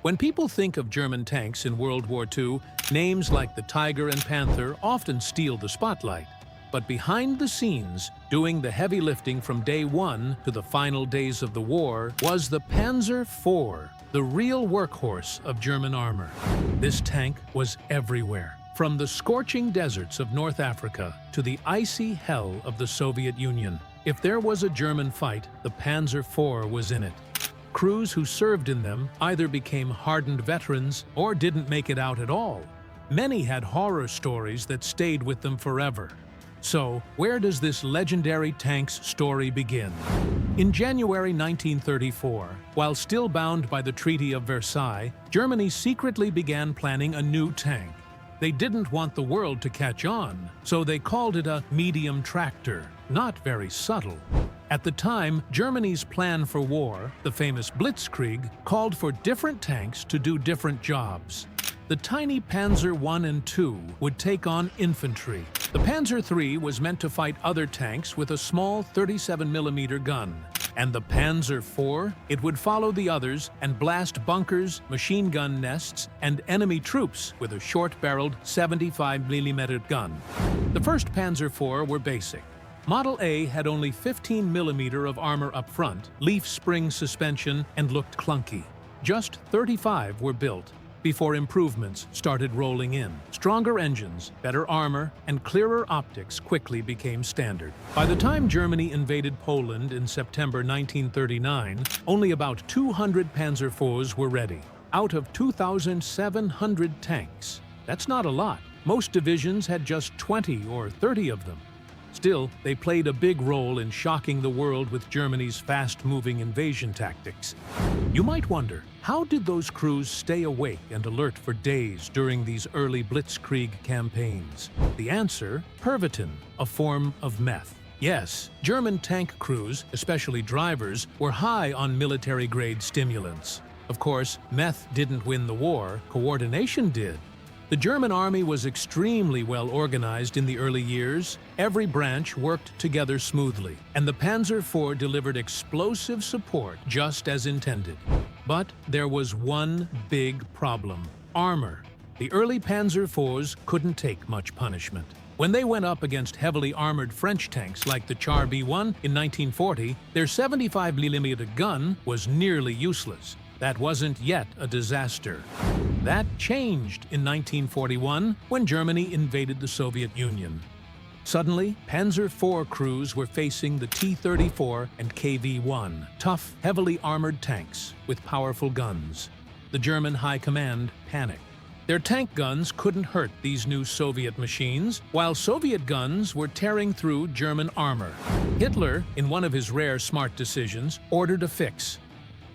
When people think of German tanks in World War II, names like the Tiger and Panther often steal the spotlight. But behind the scenes, doing the heavy lifting from day one to the final days of the war, was the Panzer IV, the real workhorse of German armor. This tank was everywhere, from the scorching deserts of North Africa to the icy hell of the Soviet Union. If there was a German fight, the Panzer IV was in it. Crews who served in them either became hardened veterans or didn't make it out at all. Many had horror stories that stayed with them forever. So, where does this legendary tank's story begin? In January 1934, while still bound by the Treaty of Versailles, Germany secretly began planning a new tank. They didn't want the world to catch on, so they called it a medium tractor. Not very subtle. At the time, Germany's plan for war, the famous Blitzkrieg, called for different tanks to do different jobs. The tiny Panzer I and II would take on infantry. The Panzer III was meant to fight other tanks with a small 37mm gun. And the Panzer IV, it would follow the others and blast bunkers, machine gun nests, and enemy troops with a short-barreled 75mm gun. The first Panzer IV were basic. Model A had only 15mm of armor up front, leaf spring suspension, and looked clunky. Just 35 were built before improvements started rolling in. Stronger engines, better armor, and clearer optics quickly became standard. By the time Germany invaded Poland in September 1939, only about 200 Panzer IVs were ready, out of 2,700 tanks. That's not a lot. Most divisions had just 20 or 30 of them. Still, they played a big role in shocking the world with Germany's fast-moving invasion tactics. You might wonder, how did those crews stay awake and alert for days during these early Blitzkrieg campaigns? The answer? Pervitin, a form of meth. Yes, German tank crews, especially drivers, were high on military-grade stimulants. Of course, meth didn't win the war, coordination did. The German army was extremely well organized in the early years. Every branch worked together smoothly, and the Panzer IV delivered explosive support just as intended. But there was one big problem: armor. The early Panzer IVs couldn't take much punishment. When they went up against heavily armored French tanks like the Char B1 in 1940, their 75mm gun was nearly useless. That wasn't yet a disaster. That changed in 1941 when Germany invaded the Soviet Union. Suddenly, Panzer IV crews were facing the T-34 and KV-1, tough, heavily armored tanks with powerful guns. The German high command panicked. Their tank guns couldn't hurt these new Soviet machines, while Soviet guns were tearing through German armor. Hitler, in one of his rare smart decisions, ordered a fix.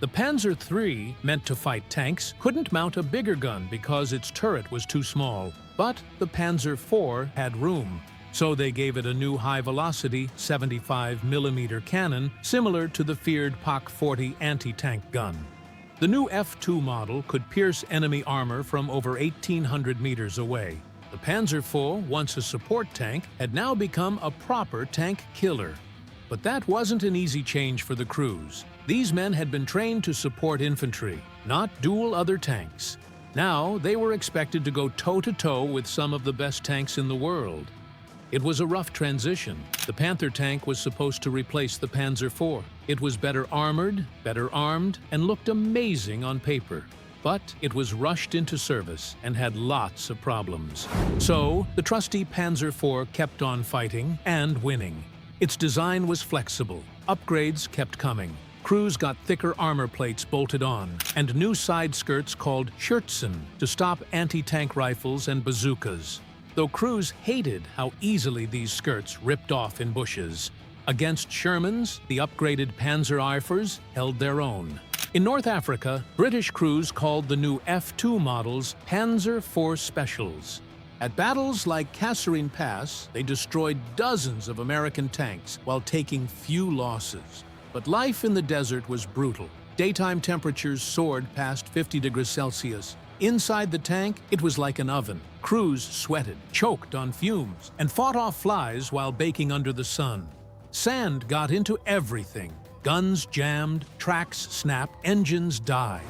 The Panzer III, meant to fight tanks, couldn't mount a bigger gun because its turret was too small. But the Panzer IV had room, so they gave it a new high-velocity 75mm cannon similar to the feared Pak-40 anti-tank gun. The new F2 model could pierce enemy armor from over 1,800 meters away. The Panzer IV, once a support tank, had now become a proper tank killer. But that wasn't an easy change for the crews. These men had been trained to support infantry, not duel other tanks. Now they were expected to go toe-to-toe with some of the best tanks in the world. It was a rough transition. The Panther tank was supposed to replace the Panzer IV. It was better armored, better armed, and looked amazing on paper. But it was rushed into service and had lots of problems. So the trusty Panzer IV kept on fighting and winning. Its design was flexible. Upgrades kept coming. Crews got thicker armor plates bolted on, and new side skirts called Schürzen to stop anti-tank rifles and bazookas. Though crews hated how easily these skirts ripped off in bushes. Against Shermans, the upgraded Panzer IVs held their own. In North Africa, British crews called the new F2 models Panzer IV Specials. At battles like Kasserine Pass, they destroyed dozens of American tanks while taking few losses. But life in the desert was brutal. Daytime temperatures soared past 50 degrees Celsius. Inside the tank, it was like an oven. Crews sweated, choked on fumes, and fought off flies while baking under the sun. Sand got into everything. Guns jammed, tracks snapped, engines died.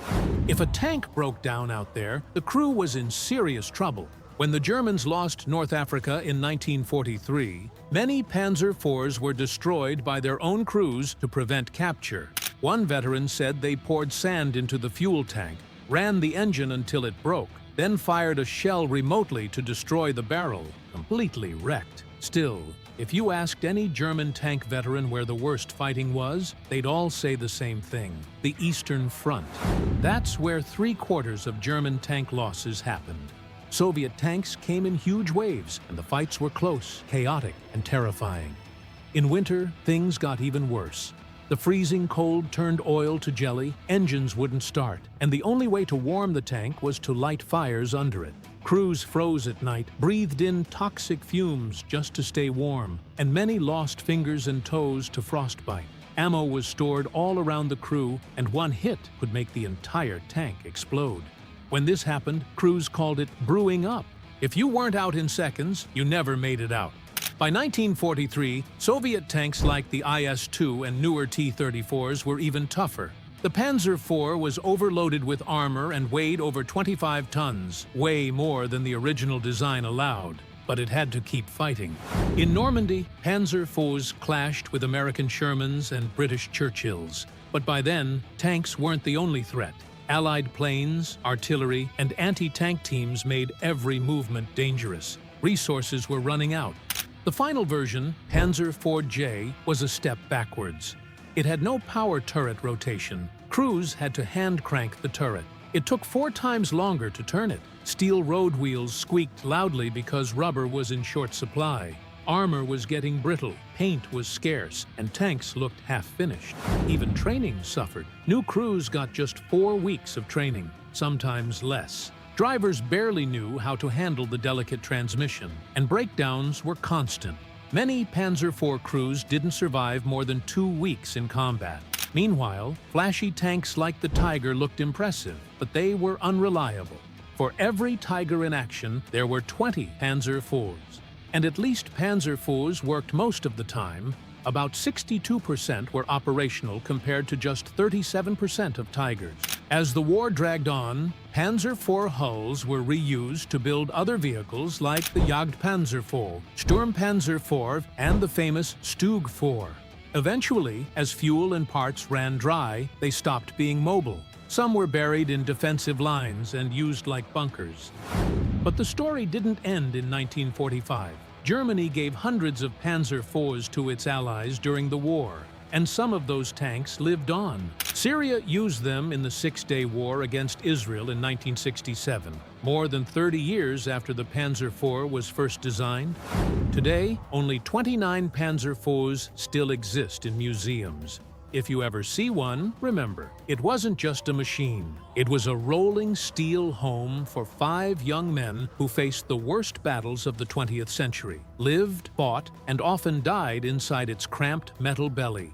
If a tank broke down out there, the crew was in serious trouble. When the Germans lost North Africa in 1943, many Panzer IVs were destroyed by their own crews to prevent capture. One veteran said they poured sand into the fuel tank, ran the engine until it broke, then fired a shell remotely to destroy the barrel, completely wrecked. Still, if you asked any German tank veteran where the worst fighting was, they'd all say the same thing: the Eastern Front. That's where 3/4 of German tank losses happened. Soviet tanks came in huge waves, and the fights were close, chaotic, and terrifying. In winter, things got even worse. The freezing cold turned oil to jelly, engines wouldn't start, and the only way to warm the tank was to light fires under it. Crews froze at night, breathed in toxic fumes just to stay warm, and many lost fingers and toes to frostbite. Ammo was stored all around the crew, and one hit could make the entire tank explode. When this happened, crews called it brewing up. If you weren't out in seconds, you never made it out. By 1943, Soviet tanks like the IS-2 and newer T-34s were even tougher. The Panzer IV was overloaded with armor and weighed over 25 tons, way more than the original design allowed. But it had to keep fighting. In Normandy, Panzer IVs clashed with American Shermans and British Churchills. But by then, tanks weren't the only threat. Allied planes, artillery, and anti-tank teams made every movement dangerous. Resources were running out. The final version, Panzer IV-J, was a step backwards. It had no power turret rotation. Crews had to hand crank the turret. It took 4 times longer to turn it. Steel road wheels squeaked loudly because rubber was in short supply. Armor was getting brittle, paint was scarce, and tanks looked half-finished. Even training suffered. New crews got just 4 weeks of training, sometimes less. Drivers barely knew how to handle the delicate transmission, and breakdowns were constant. Many Panzer IV crews didn't survive more than 2 weeks in combat. Meanwhile, flashy tanks like the Tiger looked impressive, but they were unreliable. For every Tiger in action, there were 20 Panzer IVs. And at least Panzer IVs worked most of the time. About 62% were operational compared to just 37% of Tigers. As the war dragged on, Panzer IV hulls were reused to build other vehicles like the Jagdpanzer IV, Sturmpanzer IV, and the famous Stug IV. Eventually, as fuel and parts ran dry, they stopped being mobile. Some were buried in defensive lines and used like bunkers. But the story didn't end in 1945. Germany gave hundreds of Panzer IVs to its allies during the war, and some of those tanks lived on. Syria used them in the Six-Day War against Israel in 1967, more than 30 years after the Panzer IV was first designed. Today, only 29 Panzer IVs still exist in museums. If you ever see one, remember, it wasn't just a machine. It was a rolling steel home for 5 young men who faced the worst battles of the 20th century, lived, fought, and often died inside its cramped metal belly.